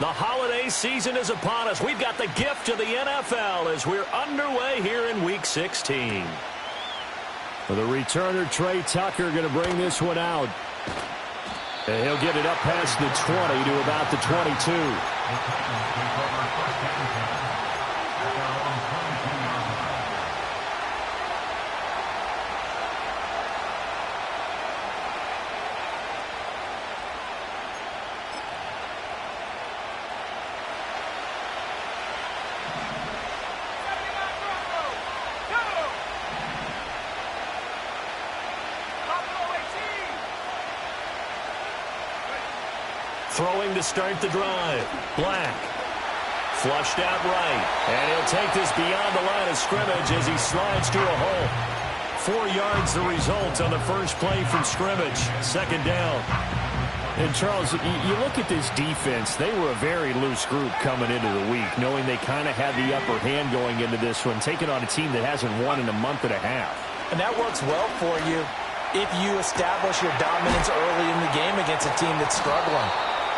The holiday season is upon us. We've got the gift of the NFL as we're underway here in Week 16. For the returner, Trey Tucker going to bring this one out. And he'll get it up past the 20 to about the 22. Throwing to start the drive. Black. Flushed out right. And he'll take this beyond the line of scrimmage as he slides to a hole. 4 yards the result on the first play from scrimmage. Second down. And, Charles, you look at this defense. They were a very loose group coming into the week, knowing they kind of had the upper hand going into this one, taking on a team that hasn't won in a month and a half. And that works well for you if you establish your dominance early in the game against a team that's struggling.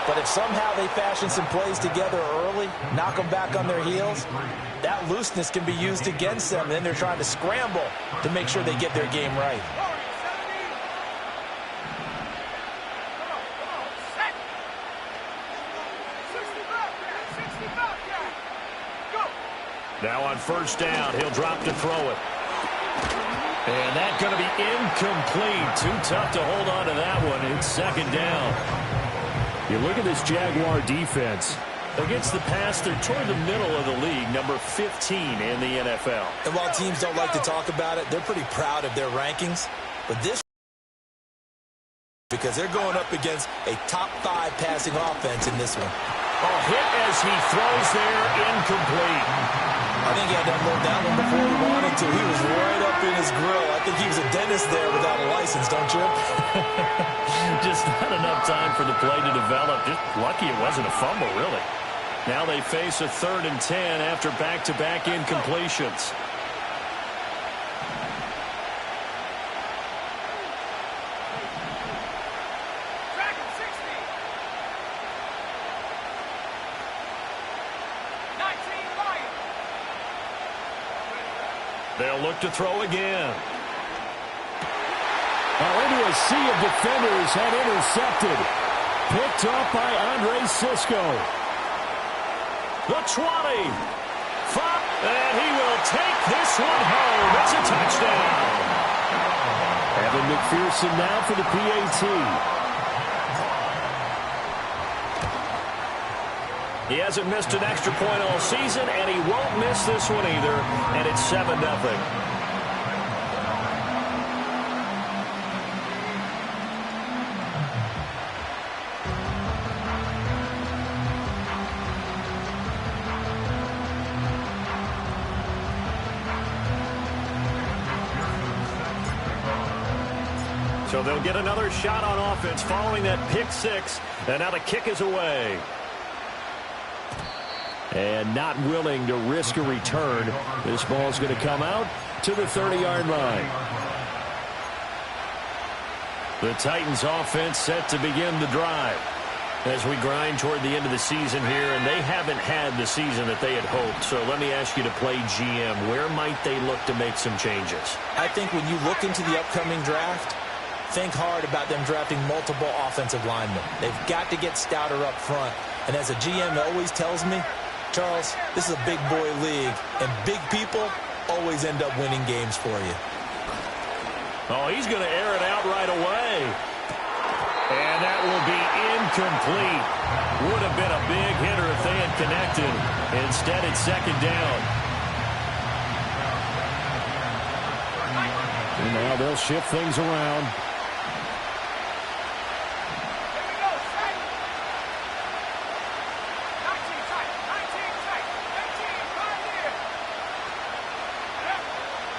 But if somehow they fashion some plays together early, knock them back on their heels, that looseness can be used against them. Then they're trying to scramble to make sure they get their game right. Now on first down, he'll drop to throw it. And that's going to be incomplete. Too tough to hold on to that one. It's second down. You look at this Jaguar defense. Against the pass, they're toward the middle of the league, number 15 in the NFL. And while teams don't like to talk about it, they're pretty proud of their rankings. But this, because they're going up against a top 5 passing offense in this one. Oh, hit as he throws there, incomplete. I think he had to unload that one before he wanted to. He was right up in his grill. I think he was a dentist there without a license, don't you? Just not enough time for the play to develop. Just lucky it wasn't a fumble, really. Now they face a 3rd and 10 after back-to-back incompletions. They'll look to throw again. Into a sea of defenders and intercepted. Picked up by Andre Cisco. The 20. And he will take this one home. It's a touchdown. Evan McPherson now for the PAT. He hasn't missed an extra point all season, and he won't miss this one either. And it's 7-0. So they'll get another shot on offense following that pick 6. And now the kick is away. And not willing to risk a return. This ball's going to come out to the 30-yard line. The Titans offense set to begin the drive as we grind toward the end of the season here, and they haven't had the season that they had hoped. So let me ask you to play GM. Where might they look to make some changes? I think when you look into the upcoming draft, think hard about them drafting multiple offensive linemen. They've got to get stouter up front. And as a GM always tells me, Charles, this is a big boy league, and big people always end up winning games for you. Oh, he's going to air it out right away. And that will be incomplete. Would have been a big hitter if they had connected. Instead, it's second down. And now they'll shift things around.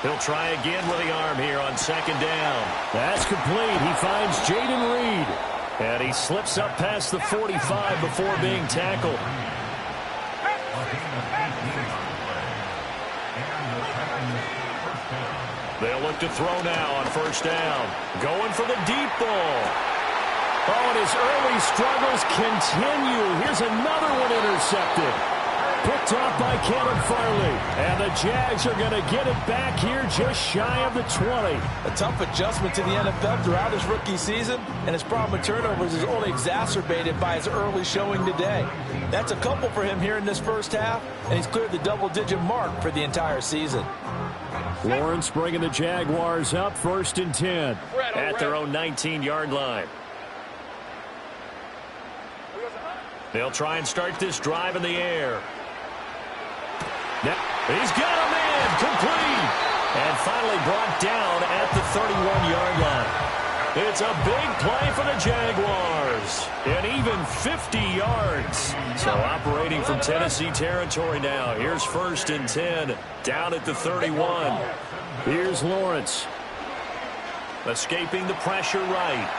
He'll try again with the arm here on second down. That's complete. He finds Jaden Reed. And he slips up past the 45 before being tackled. They'll look to throw now on first down. Going for the deep ball. Oh, and his early struggles continue. Here's another one intercepted. Picked off by Caleb Farley. And the Jags are going to get it back here just shy of the 20. A tough adjustment to the NFL throughout his rookie season, and his problem with turnovers is only exacerbated by his early showing today. That's a couple for him here in this first half, and he's cleared the double-digit mark for the entire season. Lawrence bringing the Jaguars up 1st and 10. At their own 19-yard line. They'll try and start this drive in the air. Now, he's got a man complete. And finally brought down at the 31-yard line. It's a big play for the Jaguars. And even 50 yards. So operating from Tennessee territory now. Here's 1st and 10. Down at the 31. Here's Lawrence. Escaping the pressure right.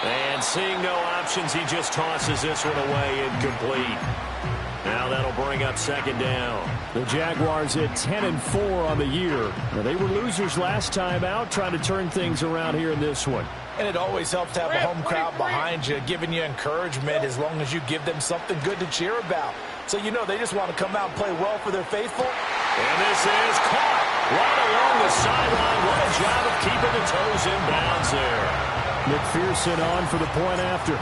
And seeing no options, he just tosses this one away incomplete. Now that'll bring up 2nd down. The Jaguars at 10-4 on the year. Now, they were losers last time out, trying to turn things around here in this one. And it always helps to have a home crowd behind you, giving you encouragement as long as you give them something good to cheer about. So you know they just want to come out and play well for their faithful. And this is caught right along the sideline. What a job of keeping the toes in bounds there. McPherson on for the point after.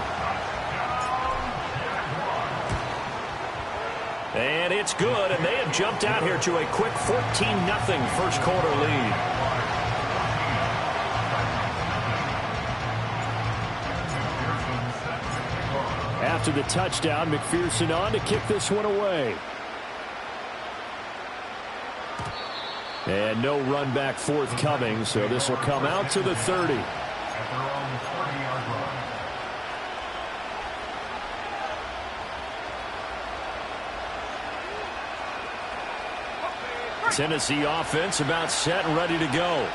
And it's good, and they have jumped out here to a quick 14-0 first quarter lead. After the touchdown, McPherson on to kick this one away. And no run back forthcoming, so this will come out to the 30. Tennessee offense about set and ready to go.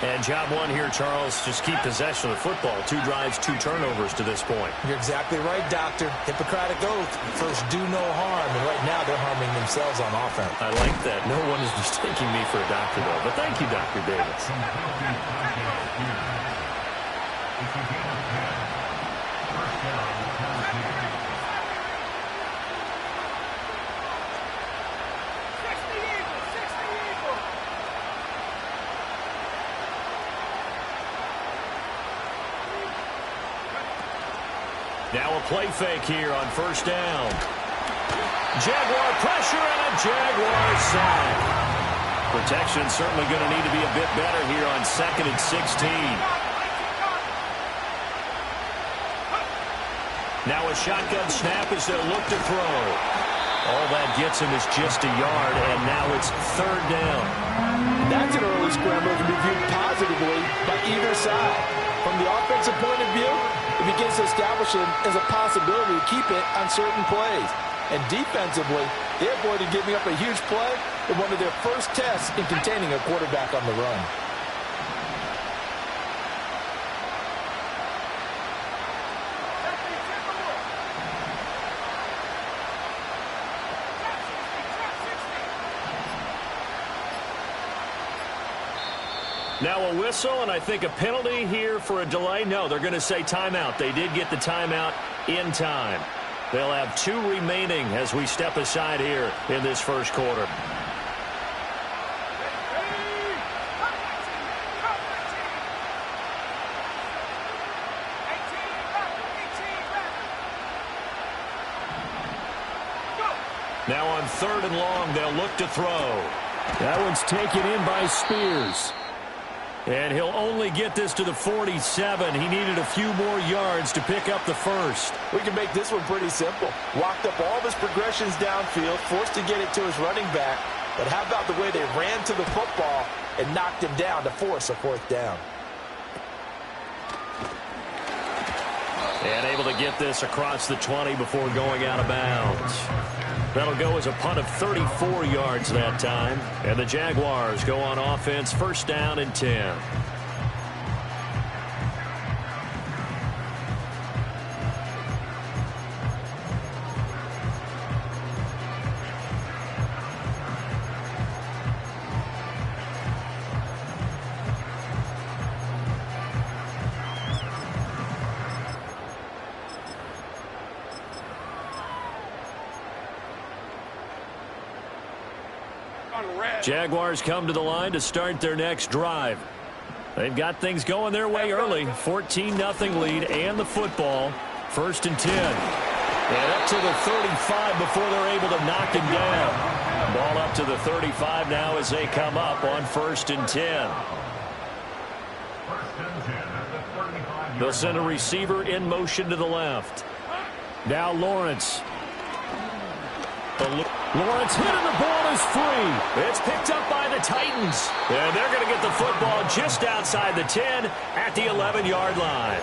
And job one here, Charles, just keep possession of the football. 2 drives, 2 turnovers to this point. You're exactly right, Doctor. Hippocratic oath. First, do no harm. And right now, they're harming themselves on offense. I like that. No one is mistaking me for a doctor, though. But thank you, Dr. Davis. Now a play fake here on 1st down. Jaguar pressure and a Jaguar sack. Protection certainly going to need to be a bit better here on 2nd and 16. Now a shotgun snap as they'll look to throw. All that gets him is just a yard, and now it's 3rd down. That's an early scramble to be viewed positively by either side. From the offensive point of view, it begins to establish it as a possibility to keep it on certain plays. And defensively, they avoided giving up a huge play in one of their first tests in containing a quarterback on the run. Now a whistle, and I think a penalty here for a delay. No, they're going to say timeout. They did get the timeout in time. They'll have 2 remaining as we step aside here in this first quarter. Now on 3rd and long, they'll look to throw. That one's taken in by Spears. And he'll only get this to the 47. He needed a few more yards to pick up the first. We can make this one pretty simple. Walked up all of his progressions downfield, forced to get it to his running back. But how about the way they ran to the football and knocked him down to force a 4th down? And able to get this across the 20 before going out of bounds. That'll go as a punt of 34 yards that time. And the Jaguars go on offense, 1st down and 10. Jaguars come to the line to start their next drive. They've got things going their way early. 14-0 lead and the football. 1st and 10. And up to the 35 before they're able to knock him down. Ball up to the 35 now as they come up on 1st and 10. They'll send a receiver in motion to the left. Now Lawrence. Lawrence hit and the ball is free. It's picked up by the Titans. And they're going to get the football just outside the 10 at the 11-yard line.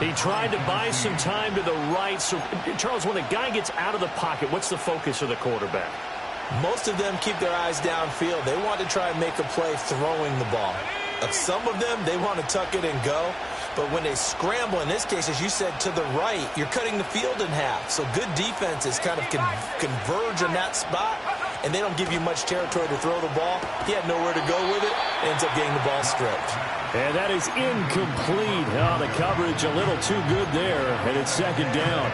He tried to buy some time to the right. So, Charles, when a guy gets out of the pocket, what's the focus of the quarterback? Most of them keep their eyes downfield. They want to try and make a play throwing the ball. Some of them, they want to tuck it and go. But when they scramble, in this case, as you said, to the right, you're cutting the field in half. So good defenses kind of converge in that spot, and they don't give you much territory to throw the ball. He had nowhere to go with it, ends up getting the ball stripped. And that is incomplete. Oh, the coverage a little too good there, and it's 2nd down.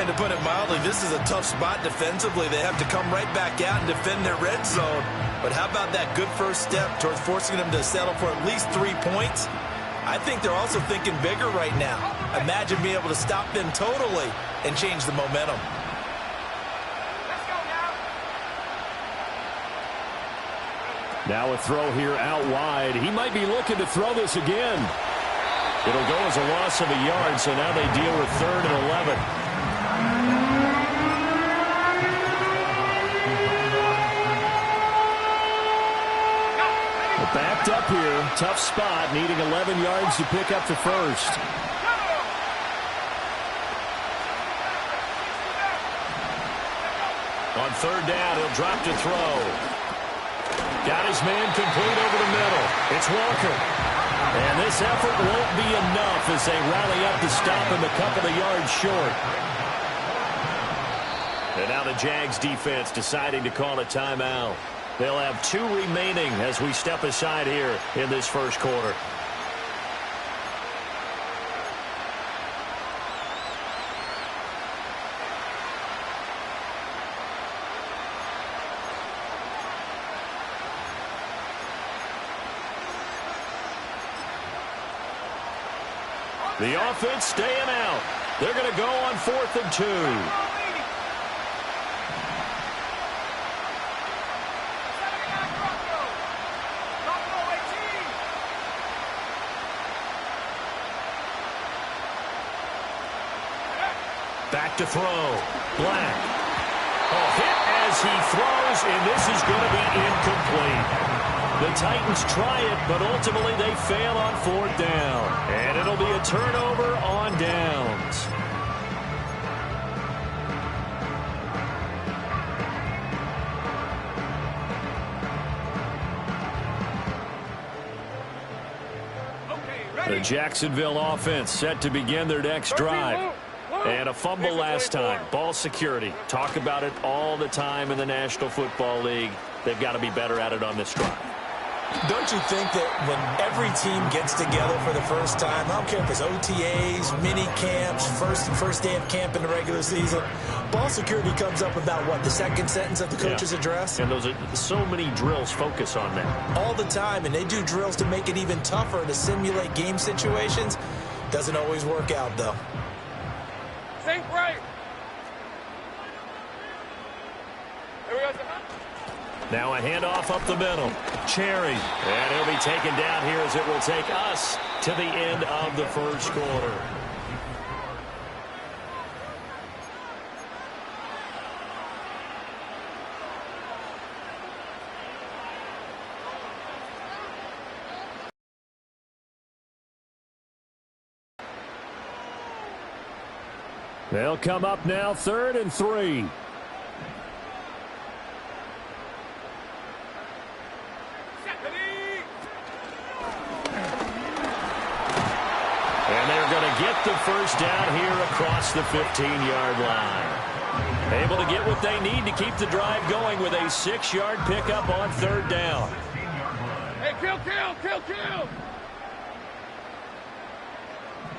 And to put it mildly, this is a tough spot defensively. They have to come right back out and defend their red zone. But how about that good first step towards forcing them to settle for at least 3 points? I think they're also thinking bigger right now. Imagine being able to stop them totally and change the momentum. Now a throw here out wide. He might be looking to throw this again. It'll go as a loss of a yard, so now they deal with 3rd and 11. Backed up here. Tough spot. Needing 11 yards to pick up the first. On 3rd down, he'll drop to throw. Got his man complete over the middle. It's Walker. And this effort won't be enough as they rally up to stop him a couple of yards short. And now the Jags defense deciding to call a timeout. They'll have 2 remaining as we step aside here in this first quarter. The offense staying out. They're going to go on 4th and 2. Back to throw. Black. Hit as he throws, and this is going to be incomplete. The Titans try it, but ultimately they fail on 4th down. And it'll be a turnover on downs. The Jacksonville offense set to begin their next drive. And a fumble last time. Ball security. Talk about it all the time in the National Football League. They've got to be better at it on this drive. Don't you think that when every team gets together for the first time, I don't care if it's OTAs, mini camps, first day of camp in the regular season, ball security comes up about, what, the second sentence of the coach's address? And those are so many drills focus on that. All the time, and they do drills to make it even tougher to simulate game situations. Doesn't always work out, though. Think right. Here we go. Now a handoff up the middle. Cherry. And he'll be taken down here as it will take us to the end of the first quarter. They'll come up now 3rd and 3. And they're going to get the first down here across the 15-yard line. Able to get what they need to keep the drive going with a 6-yard pickup on 3rd down. Hey, kill.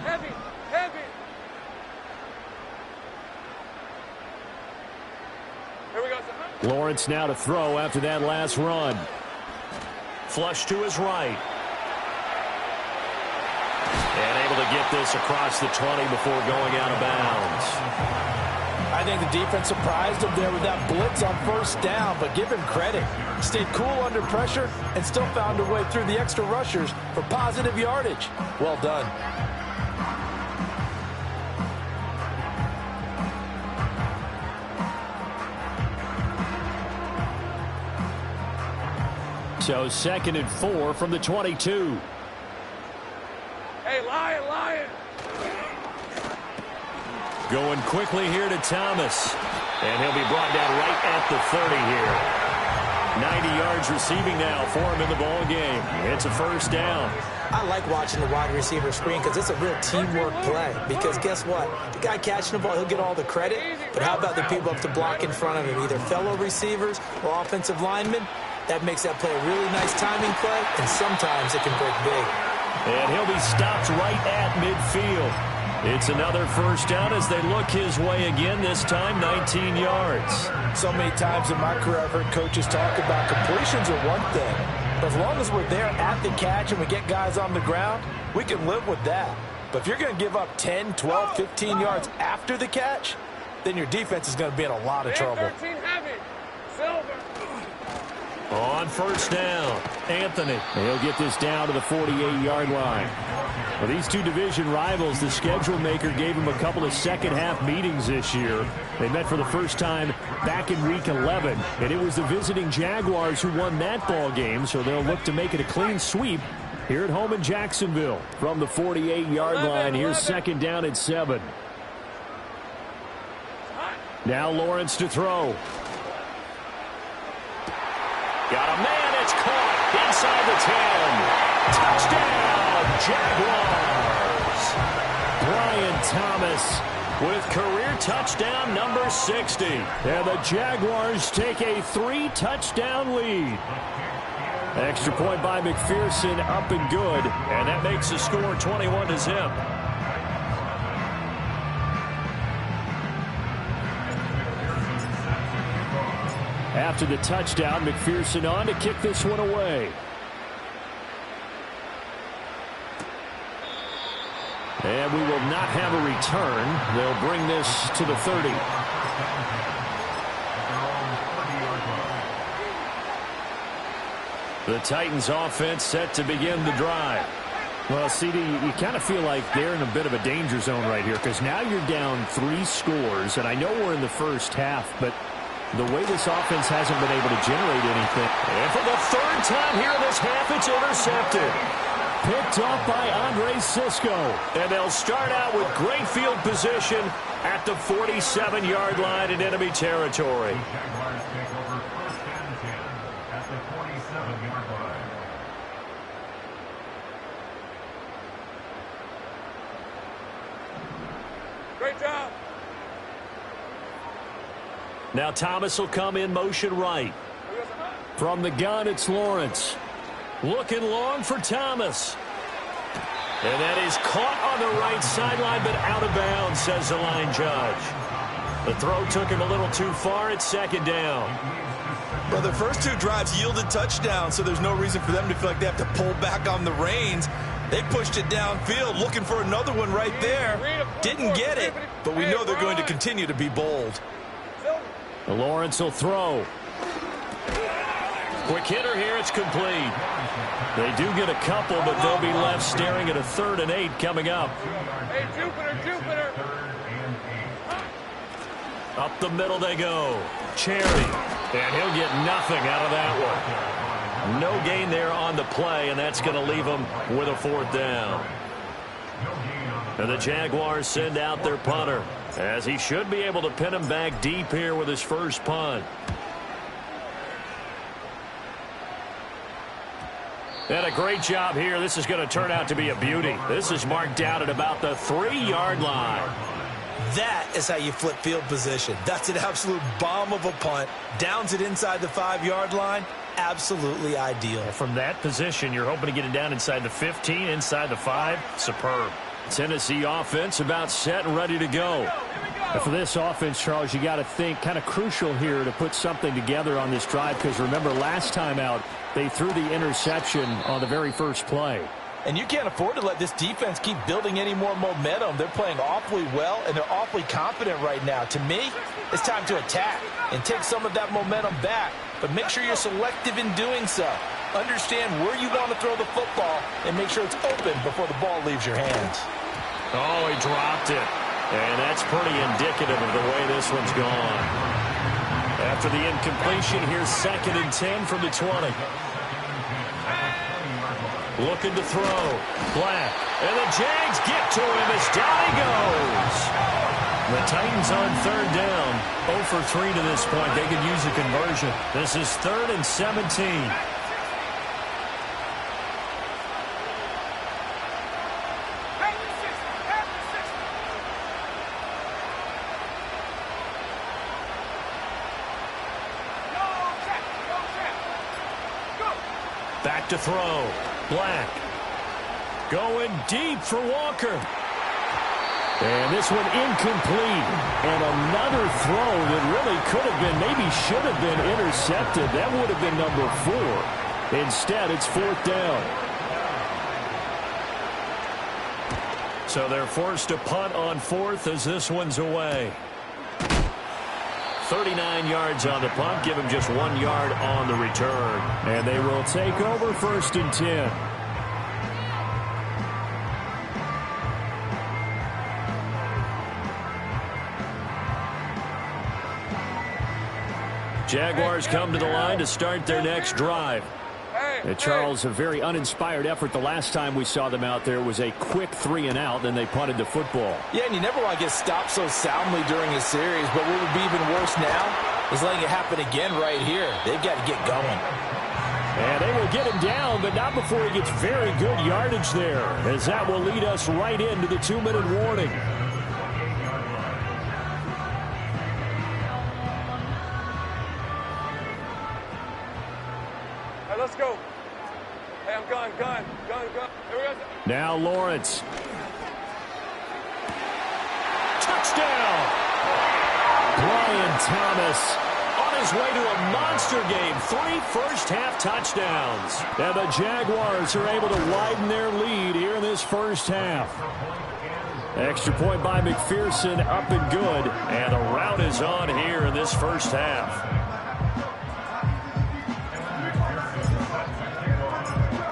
Heavy. Here we go. Lawrence now to throw after that last run. Flush to his right. And able to get this across the 20 before going out of bounds. I think the defense surprised him there with that blitz on first down, but give him credit. Stayed cool under pressure and still found a way through the extra rushers for positive yardage. Well done. So 2nd and 4 from the 22. Hey, Lion! Going quickly here to Thomas. And he'll be brought down right at the 30 here. 90 yards receiving now for him in the ball game. It's a first down. I like watching the wide receiver screen because it's a real teamwork play. Because guess what? The guy catching the ball, he'll get all the credit. But how about the people up to block in front of him? Either fellow receivers or offensive linemen. That makes that play a really nice timing play, and sometimes it can break big. And he'll be stopped right at midfield. It's another first down as they look his way again, this time 19 yards. So many times in my career I've heard coaches talk about completions are one thing. But as long as we're there at the catch and we get guys on the ground, we can live with that. But if you're going to give up 10, 12, 15 yards after the catch, then your defense is going to be in a lot of trouble. 13 heavy. Silver. On first down, Anthony. He'll get this down to the 48-yard line. Well, these two division rivals, the schedule maker gave them a couple of second-half meetings this year. They met for the first time back in Week 11, and it was the visiting Jaguars who won that ball game, so they'll look to make it a clean sweep here at home in Jacksonville. From the 48-yard line, here's 2nd down and 7. Now Lawrence to throw. Got a man, it's caught inside the 10. Touchdown, Jaguars. Brian Thomas with career touchdown number 60. And the Jaguars take a 3-touchdown lead. Extra point by McPherson, up and good. And that makes the score 21-0. After the touchdown, McPherson on to kick this one away. And we will not have a return. They'll bring this to the 30. The Titans offense set to begin the drive. Well, CD, you kind of feel like they're in a bit of a danger zone right here because now you're down 3 scores, and I know we're in the first half, but the way this offense hasn't been able to generate anything. And for the 3rd time here in this half, it's intercepted. Picked off by Andre Sisco. And they'll start out with great field position at the 47-yard line in enemy territory. Great job. Now Thomas will come in motion right. From the gun, it's Lawrence. Looking long for Thomas. And that is caught on the right sideline, but out of bounds, says the line judge. The throw took him a little too far. It's 2nd down. Well, the first 2 drives yielded touchdowns, so there's no reason for them to feel like they have to pull back on the reins. They pushed it downfield, looking for another one right there. Didn't get it, but we know they're going to continue to be bold. Lawrence will throw. Quick hitter here, it's complete. They do get a couple, but they'll be left staring at a 3rd and 8 coming up. Hey, Jupiter. Up the middle they go. Cherry. And he'll get nothing out of that one. No gain there on the play, and that's going to leave him with a 4th down. And the Jaguars send out their punter, as he should be able to pin him back deep here with his first punt. And a great job here. This is going to turn out to be a beauty. This is marked out at about the 3-yard line. That is how you flip field position. That's an absolute bomb of a punt. Downs it inside the 5-yard line. Absolutely ideal. From that position, you're hoping to get it down inside the 15, inside the 5. Superb. Tennessee offense about set and ready to go. And for this offense, Charles, you got to think kind of crucial here to put something together on this drive, because remember last time out they threw the interception on the very first play. And you can't afford to let this defense keep building any more momentum. They're playing awfully well, and they're awfully confident right now. To me, it's time to attack and take some of that momentum back. But make sure you're selective in doing so. Understand where you want to throw the football and make sure it's open before the ball leaves your hands. Oh, he dropped it. And that's pretty indicative of the way this one's gone. After the incompletion, here's 2nd and 10 from the 20. Looking to throw. Black. And the Jags get to him as down he goes. The Titans on 3rd down. 0 for 3 to this point. They could use a conversion. This is 3rd and 17. Back to throw. Black. Going deep for Walker. And this one incomplete. And another throw that really could have been, maybe should have been intercepted. That would have been number 4. Instead, it's 4th down. So they're forced to punt on 4th as this one's away. 39 yards on the punt. Give him just 1 yard on the return. And they will take over 1st and 10. Jaguars come to the line to start their next drive. Charles, a very uninspired effort. The last time we saw them out there was a quick 3 and out, then they punted the football. Yeah, and you never want to get stopped so soundly during a series, but what would be even worse now is letting it happen again right here. They've got to get going. And they will get him down, but not before he gets very good yardage there, as that will lead us right into the 2-minute warning. Let's go. Hey, I'm gun. Here we go. Now Lawrence. Touchdown! Brian Thomas On his way to a monster game. 3 first-half touchdowns. And the Jaguars are able to widen their lead here in this first half. Extra point by McPherson, up and good. And the rout is on here in this first half.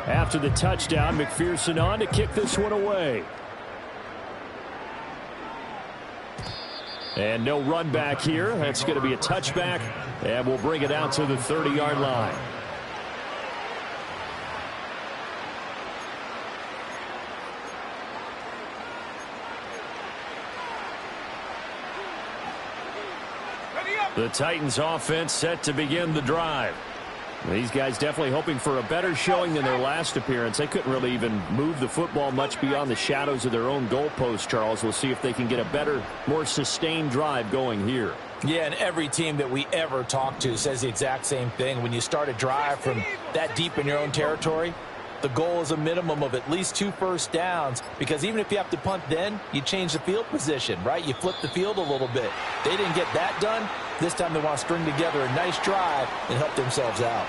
After the touchdown, McPherson on to kick this one away. And no run back here. That's going to be a touchback, and we'll bring it out to the 30-yard line. The Titans offense set to begin the drive. These guys definitely hoping for a better showing than their last appearance. They couldn't really even move the football much beyond the shadows of their own goalpost, Charles. We'll see if they can get a better, more sustained drive going here. Yeah, and every team that we ever talk to says the exact same thing. When you start a drive from that deep in your own territory, the goal is a minimum of at least 2 first downs, because even if you have to punt then, you change the field position, right? You flip the field a little bit. They didn't get that done. This time they want to string together a nice drive and help themselves out.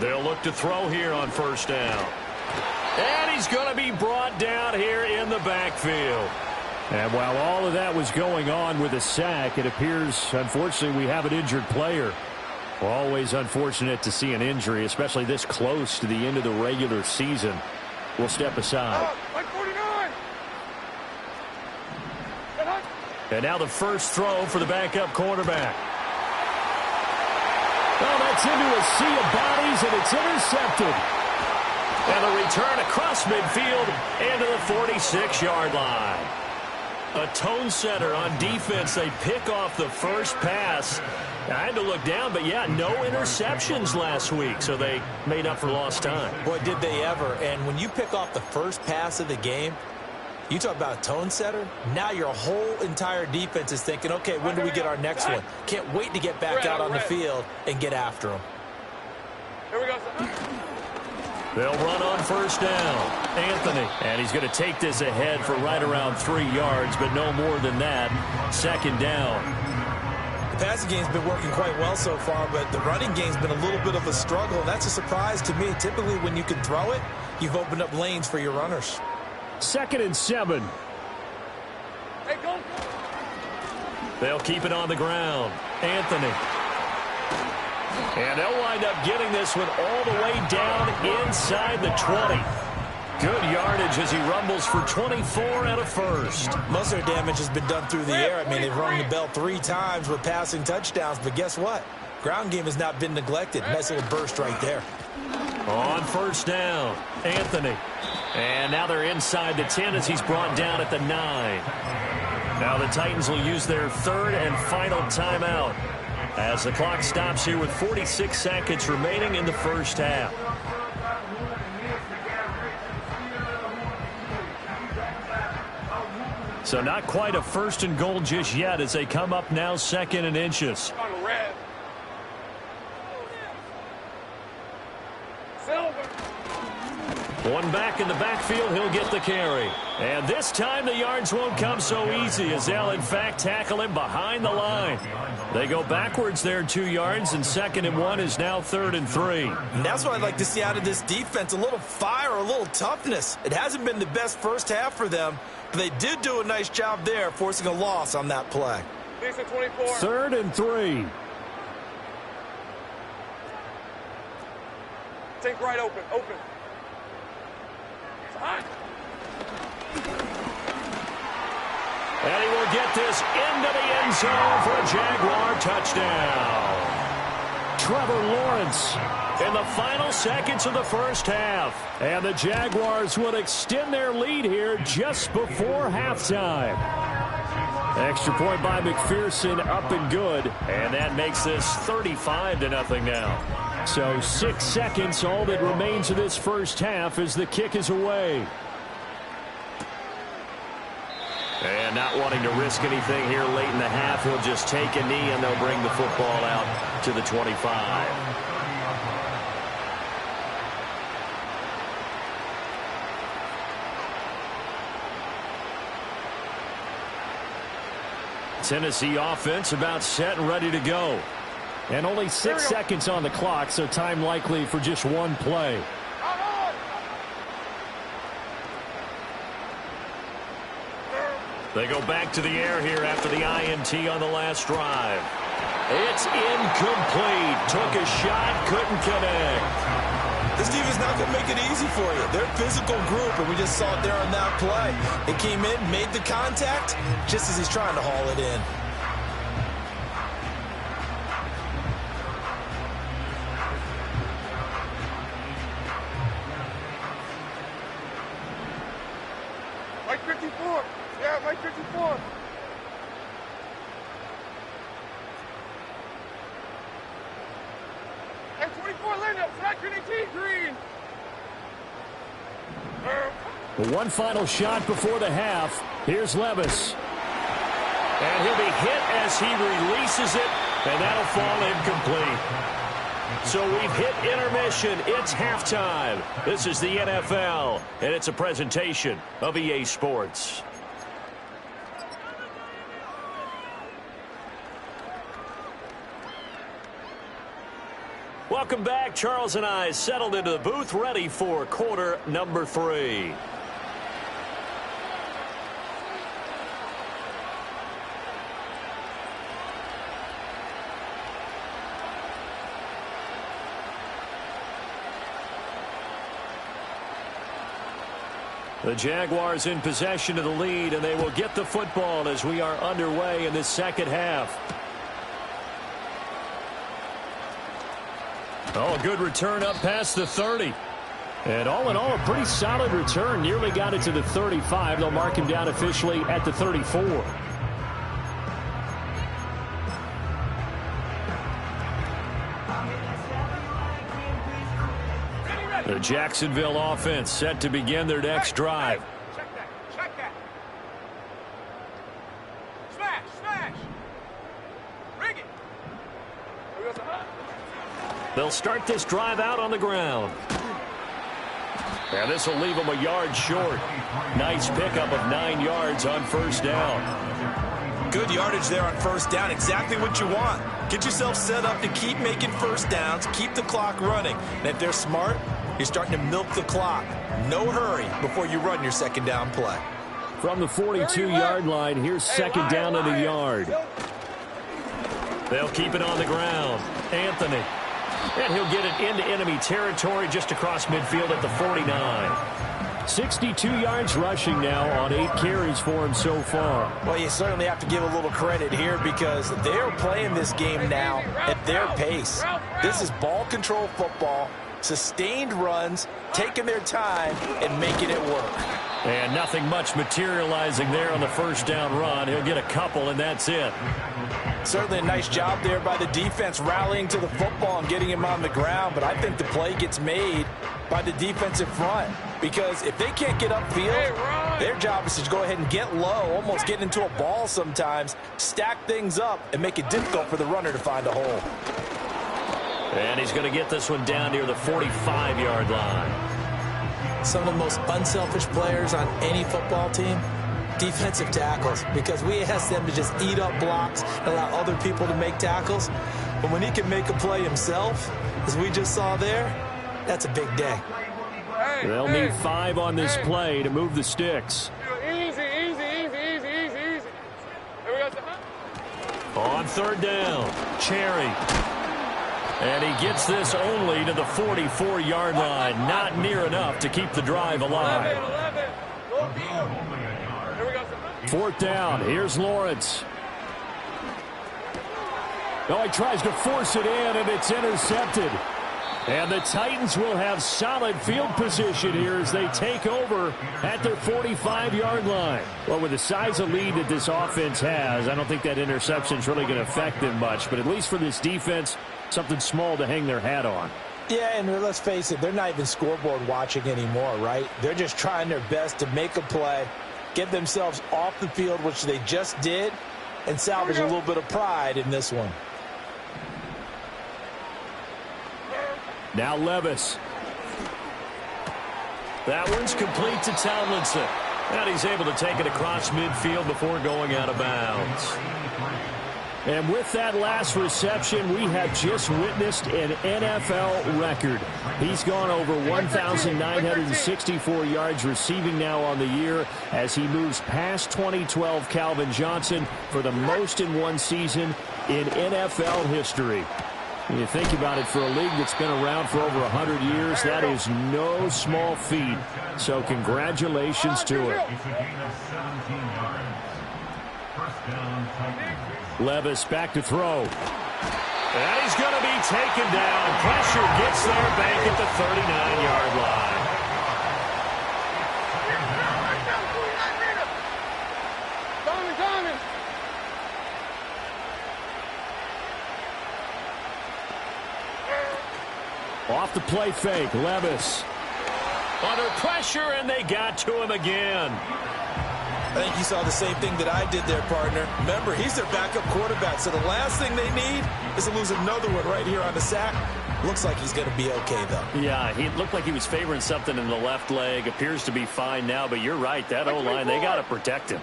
They'll look to throw here on first down. And he's going to be brought down here in the backfield. And while all of that was going on with a sack, it appears, unfortunately, we have an injured player. Always unfortunate to see an injury, especially this close to the end of the regular season. We'll step aside. And now the first throw for the backup quarterback. Well, that's into a sea of bodies, and it's intercepted. And the return across midfield into the 46-yard line. A tone setter on defense. They pick off the first pass. I had to look down, but yeah, no interceptions last week, so they made up for lost time. Boy, did they ever. And when you pick off the first pass of the game, you talk about a tone setter. Now your whole entire defense is thinking, okay, when do we get our next one? Can't wait to get back out on the field and get after them. Here we go. They'll run on first down. Anthony. And he's going to take this ahead for right around 3 yards, but no more than that. Second down. The passing game's been working quite well so far, but the running game's been a little bit of a struggle, and that's a surprise to me. Typically, when you can throw it, you've opened up lanes for your runners. 2nd and 7. Hey, go. They'll keep it on the ground. Anthony. And they'll wind up getting this one all the way down inside the 20. Good yardage as he rumbles for 24 and a first. Most of their damage has been done through the air. I mean, they've rung the bell 3 times with passing touchdowns, but guess what? Ground game has not been neglected. Nice little burst right there. On first down, Anthony. And now they're inside the 10 as he's brought down at the 9. Now the Titans will use their 3rd and final timeout as the clock stops here with 46 seconds remaining in the first half. So not quite a 1st and goal just yet as they come up now 2nd and inches. On the red. Silver. One back in the backfield, he'll get the carry. And this time the yards won't come so easy as they'll in fact tackle him behind the line. They go backwards there 2 yards, and 2nd and 1 is now 3rd and 3. And that's what I'd like to see out of this defense, a little fire, a little toughness. It hasn't been the best first half for them, but they did do a nice job there, forcing a loss on that play. Decent 24. 3rd and 3. Think right open. Open. Hot. And he will get this into the end zone for a Jaguar touchdown. Trevor Lawrence in the final seconds of the first half. And the Jaguars will extend their lead here just before halftime. Extra point by McPherson, up and good. And that makes this 35-0 now. So 6 seconds, all that remains of this first half as the kick is away. And not wanting to risk anything here late in the half, he'll just take a knee and they'll bring the football out to the 25. Tennessee offense about set and ready to go. And only 6 seconds on the clock, so time likely for just one play. They go back to the air here after the INT on the last drive. It's incomplete. Took a shot, couldn't connect. This team is not going to make it easy for you. They're a physical group, and we just saw it there on that play. It came in, made the contact, just as he's trying to haul it in. Mike 54. Yeah, Mike 54. And 24 Linda, second and T Green. One final shot before the half. Here's Levis. And he'll be hit as he releases it, and that'll fall incomplete. So we've hit intermission. It's halftime. This is the NFL, and it's a presentation of EA Sports. Welcome back. Charles and I settled into the booth, ready for quarter number 3. The Jaguars in possession of the lead, and they will get the football as we are underway in the second half. Oh, good return up past the 30. And all in all, a pretty solid return. Nearly got it to the 35. They'll mark him down officially at the 34. The Jacksonville offense set to begin their next drive. Check that. Smash. Rig it. They'll start this drive out on the ground. And this will leave them a yard short. Nice pickup of 9 yards on first down. Good yardage there on first down. Exactly what you want. Get yourself set up to keep making first downs, keep the clock running. And if they're smart, you're starting to milk the clock. No hurry before you run your second down play. From the 42-yard line, here's second down and a yard. They'll keep it on the ground. Anthony. And he'll get it into enemy territory just across midfield at the 49. 62 yards rushing now on 8 carries for him so far. Well, you certainly have to give a little credit here because they're playing this game now at their pace. This is ball control football, sustained runs, taking their time and making it work. And nothing much materializing there on the first down run. He'll get a couple, and that's it. Certainly a nice job there by the defense rallying to the football and getting him on the ground, but I think the play gets made by the defensive front because if they can't get upfield, their job is to go ahead and get low, almost get into a ball sometimes, stack things up, and make it difficult for the runner to find a hole. And he's going to get this one down near the 45-yard line. Some of the most unselfish players on any football team, defensive tackles, because we ask them to just eat up blocks and allow other people to make tackles. But when he can make a play himself, as we just saw there, that's a big day. They'll need 5 on this play to move the sticks. Easy. Here we go. On third down, Cherry. And he gets this only to the 44-yard line. Not near enough to keep the drive alive. 11. Fourth down. Here's Lawrence. No, he tries to force it in, and it's intercepted. And the Titans will have solid field position here as they take over at their 45-yard line. Well, with the size of lead that this offense has, I don't think that interception is really going to affect them much. But at least for this defense, something small to hang their hat on. Yeah, and let's face it, they're not even scoreboard watching anymore, right? They're just trying their best to make a play, get themselves off the field, which they just did, and salvage a little bit of pride in this one. Now Levis. That one's complete to Tomlinson. And he's able to take it across midfield before going out of bounds. And with that last reception, we have just witnessed an NFL record. He's gone over 1,964 yards receiving now on the year as he moves past 2012 Calvin Johnson for the most in one season in NFL history. When you think about it, for a league that's been around for over 100 years, that is no small feat. So congratulations to it. Levis back to throw. And he's going to be taken down. Pressure gets there back at the 39-yard line. Off the play fake, Levis. Under pressure, and they got to him again. I think you saw the same thing that I did there, partner. Remember, he's their backup quarterback, so the last thing they need is to lose another one right here on the sack. Looks like he's going to be okay, though. Yeah, he looked like he was favoring something in the left leg. Appears to be fine now, but you're right. That O-line, they got to protect him.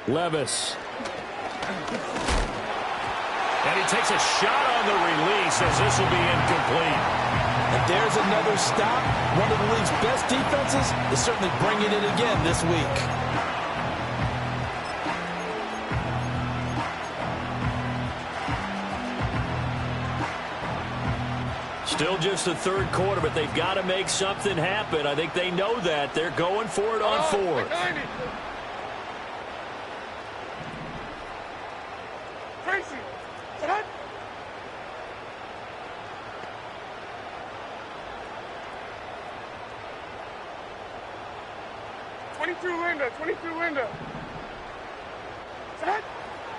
Levis. And he takes a shot on the release as this will be incomplete. And there's another stop. One of the league's best defenses is certainly bringing it again this week. Still just the third quarter, but they've got to make something happen. I think they know that. They're going for it on fourth. Tracy, set. 22 Linda, 22 Linda. Set.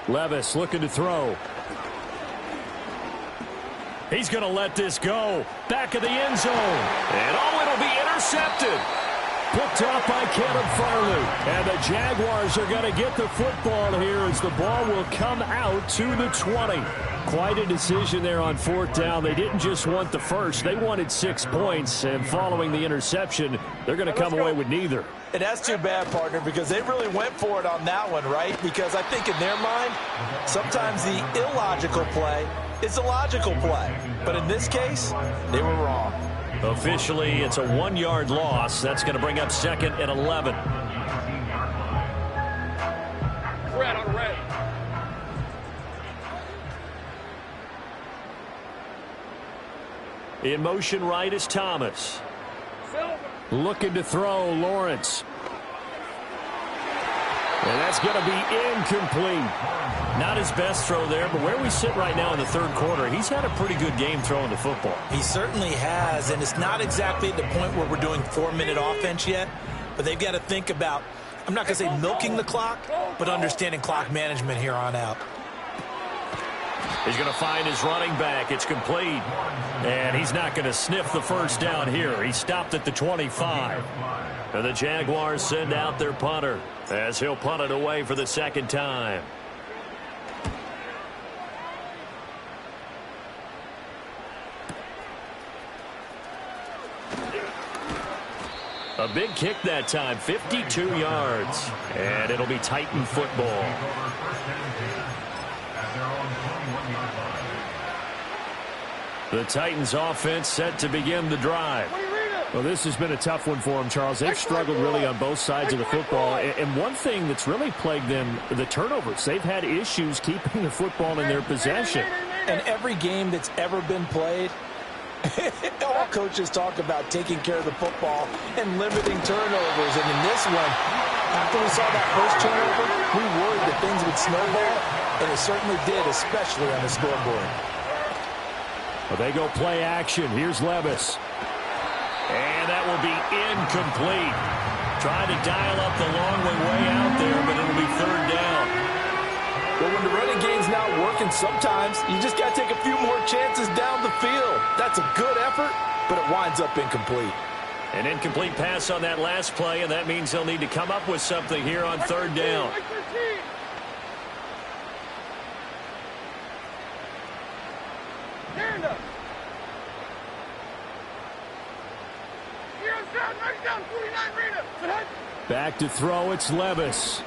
Levis looking to throw. He's going to let this go. Back of the end zone. And it'll be intercepted. Picked off by Caleb Farley. And the Jaguars are going to get the football here as the ball will come out to the 20. Quite a decision there on fourth down. They didn't just want the first. They wanted 6 points. And following the interception, they're going to come away with neither. And that's too bad, partner, because they really went for it on that one, right? Because I think in their mind, sometimes the illogical play is a logical play. But in this case, they were wrong. Officially, it's a 1-yard loss. That's going to bring up 2nd and 11. Red on red. In motion right is Thomas. Silver. Looking to throw, Lawrence. And that's going to be incomplete. Not his best throw there, but where we sit right now in the third quarter, he's had a pretty good game throwing the football. He certainly has, and it's not exactly at the point where we're doing 4-minute offense yet, but they've got to think about, I'm not going to say milking the clock, but understanding clock management here on out. He's going to find his running back. It's complete. And he's not going to sniff the first down here. He stopped at the 25. And the Jaguars send out their punter as he'll punt it away for the second time. A big kick that time, 52 yards. And it'll be Titan football. The Titans offense set to begin the drive. Well, this has been a tough one for them, Charles. They've struggled really on both sides of the football. And one thing that's really plagued them, the turnovers. They've had issues keeping the football in their possession. And every game that's ever been played, all coaches talk about taking care of the football and limiting turnovers. And in this one, after we saw that first turnover, we worried that things would snowball, and it certainly did, especially on the scoreboard. Well, they go play action. Here's Levis. And that will be incomplete. Trying to dial up the long way out there, but it'll be third down. Well, when the running game's not working, sometimes you just got to take a few more chances down the field. That's a good effort, but it winds up incomplete. An incomplete pass on that last play, and that means they'll need to come up with something here on third down. Back to throw, it's Levis.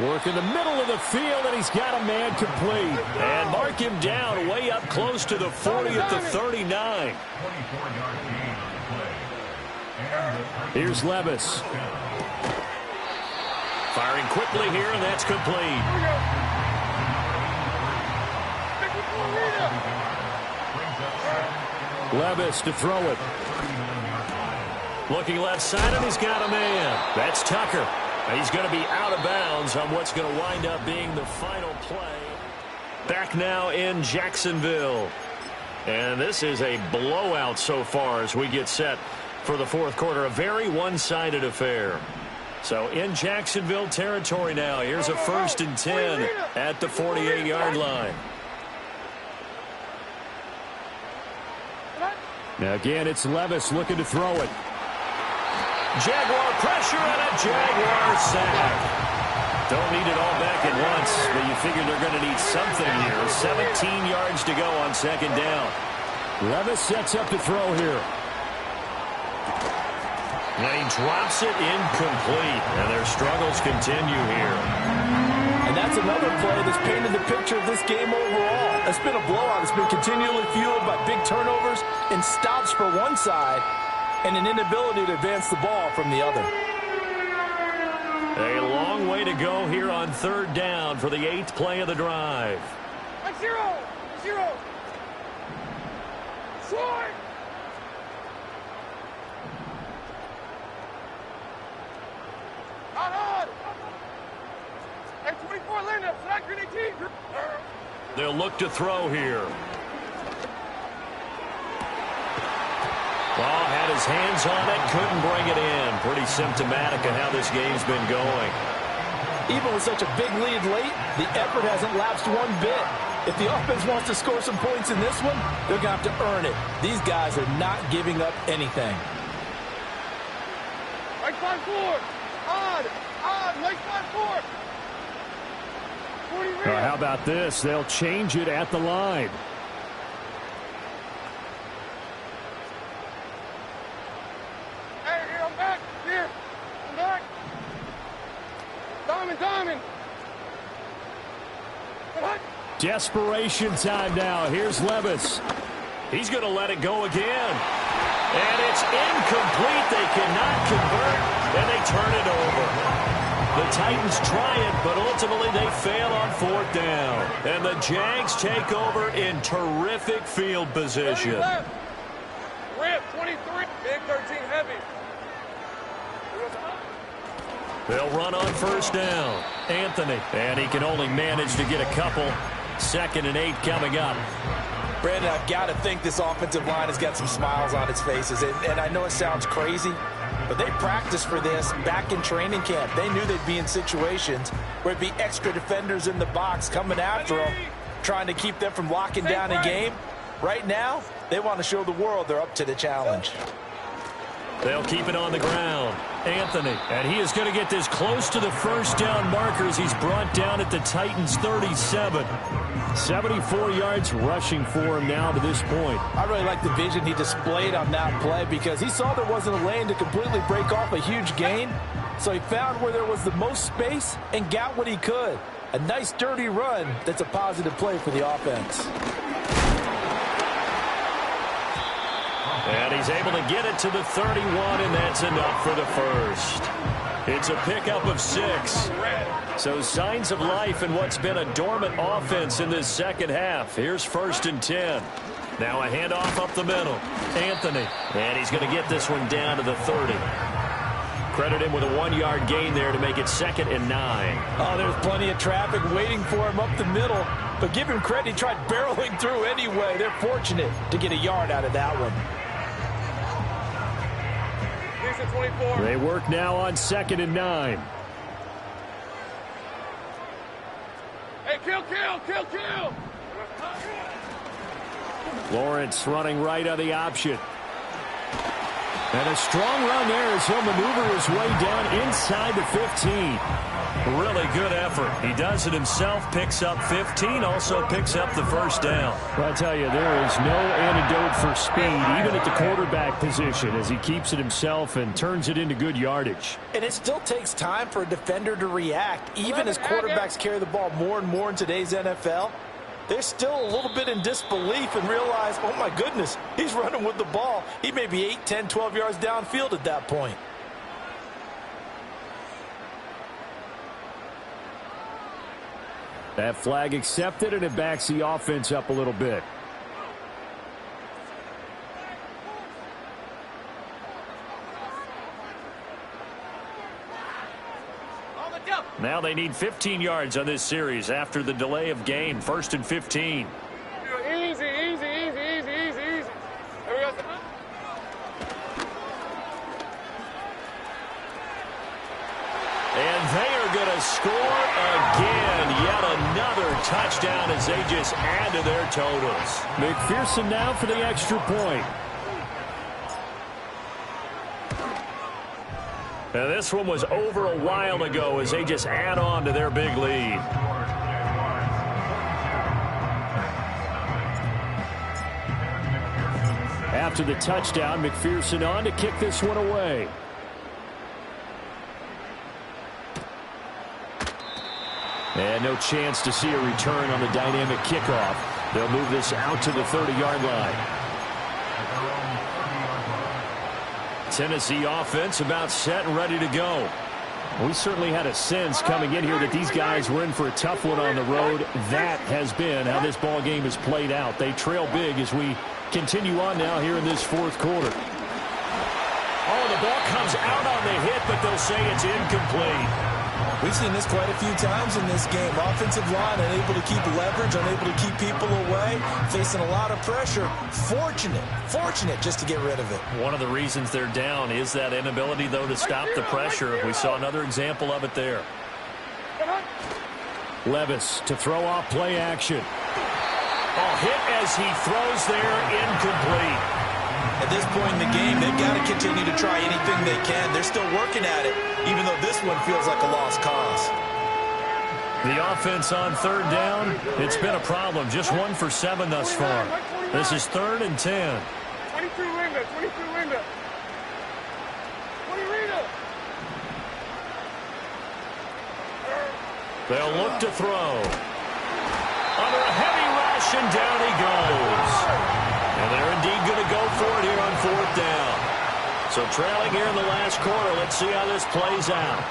Work in the middle of the field, and he's got a man complete. And mark him down way up close to the 40 at the 39. Here's Levis. Firing quickly here, and that's complete. Levis to throw it. Looking left side, and he's got a man. That's Tucker. He's going to be out of bounds on what's going to wind up being the final play. Back now in Jacksonville. And this is a blowout so far as we get set for the fourth quarter. A very one-sided affair. So in Jacksonville territory now. Here's a 1st and 10 at the 48-yard line. Now again, it's Levis looking to throw it. Jaguar pressure and a Jaguar sack. Don't need it all back at once, but you figure they're going to need something here. 17 yards to go on second down. Levis sets up to throw here. And he drops it incomplete, and their struggles continue here. And that's another play that's painted the picture of this game overall. It's been a blowout. It's been continually fueled by big turnovers and stops for one side and an inability to advance the ball from the other. A long way to go here on third down for the 8th play of the drive. 0-0. They'll look to throw here. Well, had his hands on it, couldn't bring it in. Pretty symptomatic of how this game's been going. Even with such a big lead late, the effort hasn't lapsed one bit. If the offense wants to score some points in this one, they're going to have to earn it. These guys are not giving up anything. Right side forward. Odd. Right side forward. How about this? They'll change it at the line. Hey, here, I'm back. Here. I'm back. Diamond. Desperation time now. Here's Levis. He's going to let it go again. And it's incomplete. They cannot convert, and they turn it over. The Titans try it, but ultimately they fail on 4th down. And the Jags take over in terrific field position. Rip, 23. Big 13 heavy. They'll run on 1st down. Anthony. And he can only manage to get a couple. 2nd and 8 coming up. Brandon, I've got to think this offensive line has got some smiles on its faces. And I know it sounds crazy, but they practiced for this back in training camp. They knew they'd be in situations where it'd be extra defenders in the box coming after them, trying to keep them from locking down a game. Right now, they want to show the world they're up to the challenge. They'll keep it on the ground. Anthony, and he is going to get this close to the 1st down markers. He's brought down at the Titans' 37. 74 yards rushing for him now to this point. I really like the vision he displayed on that play because he saw there wasn't a lane to completely break off a huge gain. So he found where there was the most space and got what he could. A nice dirty run that's a positive play for the offense. And he's able to get it to the 31, and that's enough for the first. It's a pickup of 6. So signs of life in what's been a dormant offense in this second half. Here's 1st and 10. Now a handoff up the middle. Anthony. And he's going to get this one down to the 30. Credit him with a 1-yard gain there to make it 2nd and 9. Oh, there's plenty of traffic waiting for him up the middle. But give him credit, he tried barreling through anyway. They're fortunate to get a yard out of that one. 24. They work now on 2nd and 9. Hey, kill. Lawrence running right on the option. And a strong run there as he'll maneuver his way down inside the 15. Really good effort. He does it himself, picks up 15, also picks up the 1st down. Well, I'll tell you, there is no antidote for speed, even at the quarterback position, as he keeps it himself and turns it into good yardage. And it still takes time for a defender to react. Even as quarterbacks carry the ball more and more in today's NFL, they're still a little bit in disbelief and realize, oh my goodness, he's running with the ball. He may be 8, 10, 12 yards downfield at that point. That flag accepted, and it backs the offense up a little bit. Now they need 15 yards on this series after the delay of game. 1st and 15. Easy. There we go. And they are going to score again. Yet another touchdown as they just add to their totals. McPherson now for the extra point. Now this one was over a while ago as they just add on to their big lead. After the touchdown, McPherson on to kick this one away. And no chance to see a return on the dynamic kickoff. They'll move this out to the 30-yard line. Tennessee offense about set and ready to go. We certainly had a sense coming in here that these guys were in for a tough one on the road. That has been how this ball game has played out. They trail big as we continue on now here in this fourth quarter. Oh, the ball comes out on the hit, but they'll say it's incomplete. We've seen this quite a few times in this game. Offensive line unable to keep leverage, unable to keep people away, facing a lot of pressure. Fortunate just to get rid of it. One of the reasons they're down is that inability, though, to stop the pressure. We saw another example of it there. Levis to throw off play action. Oh, hit as he throws there, incomplete. At this point in the game, they've got to continue to try anything they can. They're still working at it, even though this one feels like a lost cause. The offense on third down, it's been a problem. Just 1 for 7 thus far. This is 3rd and 10. 22 Linda, 22 Linda. 20 Rita. They'll look to throw. Under a heavy rush, and down he goes. And they're indeed going to go for it here on 4th down. So trailing here in the last quarter. Let's see how this plays out.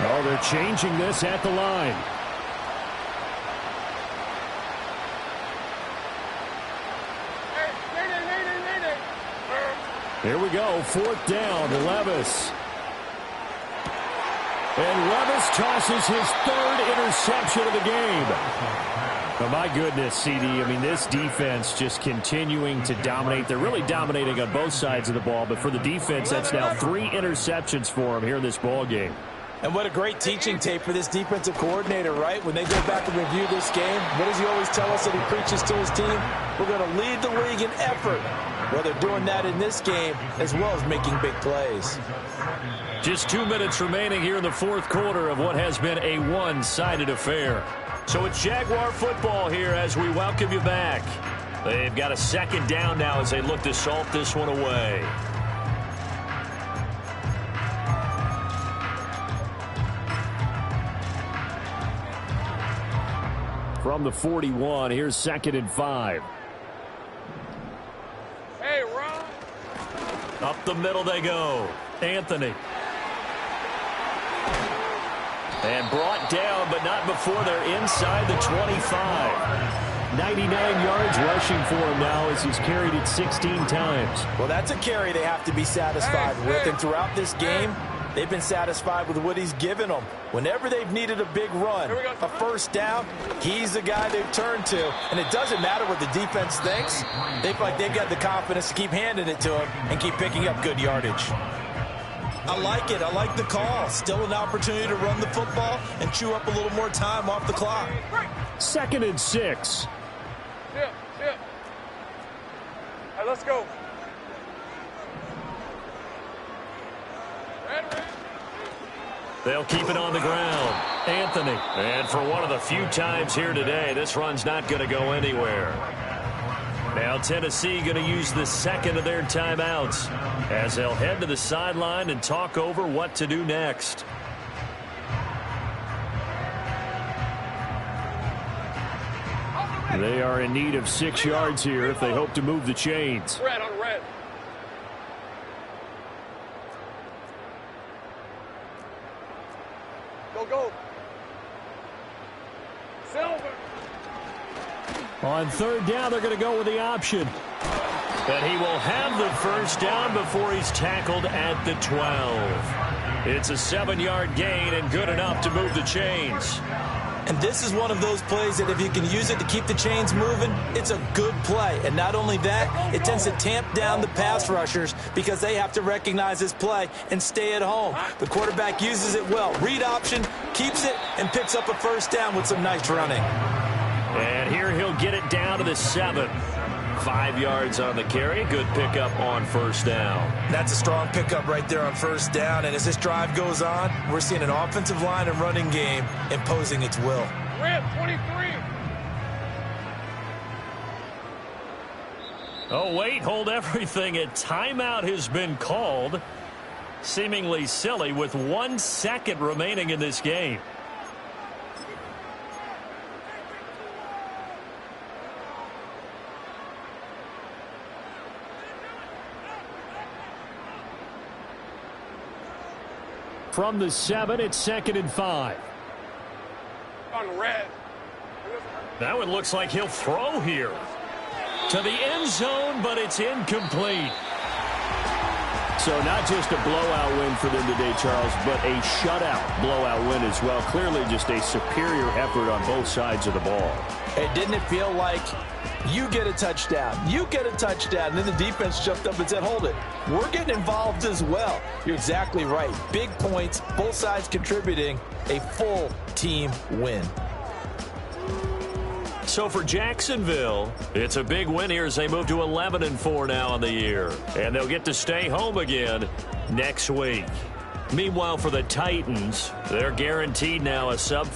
Oh, they're changing this at the line. Here we go. 4th down to Levis. And Levis tosses his 3rd interception of the game. Oh, my goodness, CD. I mean, this defense just continuing to dominate. They're really dominating on both sides of the ball, but for the defense, that's now 3 interceptions for them here in this ball game. And what a great teaching tape for this defensive coordinator, right? When they go back and review this game, what does he always tell us that he preaches to his team? We're going to lead the league in effort. Well, they're doing that in this game as well as making big plays. Just 2 minutes remaining here in the fourth quarter of what has been a one-sided affair. So it's Jaguar football here as we welcome you back. They've got a 2nd down now as they look to salt this one away. From the 41, here's 2nd and 5. Hey, Ron. Up the middle they go. Anthony. And brought down, but not before they're inside the 25. 99 yards rushing for him now as he's carried it 16 times. Well, that's a carry they have to be satisfied with. And throughout this game, they've been satisfied with what he's given them. Whenever they've needed a big run, a 1st down, he's the guy they've turned to. And it doesn't matter what the defense thinks. They feel like they've got the confidence to keep handing it to him and keep picking up good yardage. I like it. I like the call. Still an opportunity to run the football and chew up a little more time off the clock. 2nd and 6. Yeah. All right, let's go. They'll keep it on the ground. Anthony. And for one of the few times here today, this run's not going to go anywhere. Now Tennessee going to use the 2nd of their timeouts as they'll head to the sideline and talk over what to do next. They are in need of 6 yards here if they hope to move the chains. Red on red. Go. Silver. On 3rd down, they're going to go with the option. And he will have the 1st down before he's tackled at the 12. It's a 7-yard gain and good enough to move the chains. And this is one of those plays that if you can use it to keep the chains moving, it's a good play. And not only that, it tends to tamp down the pass rushers because they have to recognize this play and stay at home. The quarterback uses it well. Read option, keeps it, and picks up a 1st down with some nice running. And here he'll get it down to the 7. 5 yards on the carry. Good pickup on 1st down. That's a strong pickup right there on 1st down. And as this drive goes on, we're seeing an offensive line and running game imposing its will. Red 23. Oh, wait, hold everything. A timeout has been called. Seemingly silly with 1 second remaining in this game. From the 7, it's 2nd and 5. On red. That one looks like he'll throw here. To the end zone, but it's incomplete. So not just a blowout win for them today, Charles, but a shutout blowout win as well. Clearly just a superior effort on both sides of the ball. Hey, didn't it feel like you get a touchdown, you get a touchdown, and then the defense jumped up and said, hold it, we're getting involved as well. You're exactly right. Big points, both sides contributing, a full team win. So for Jacksonville, it's a big win here as they move to 11-4 now on the year. And they'll get to stay home again next week. Meanwhile, for the Titans, they're guaranteed now a sub-5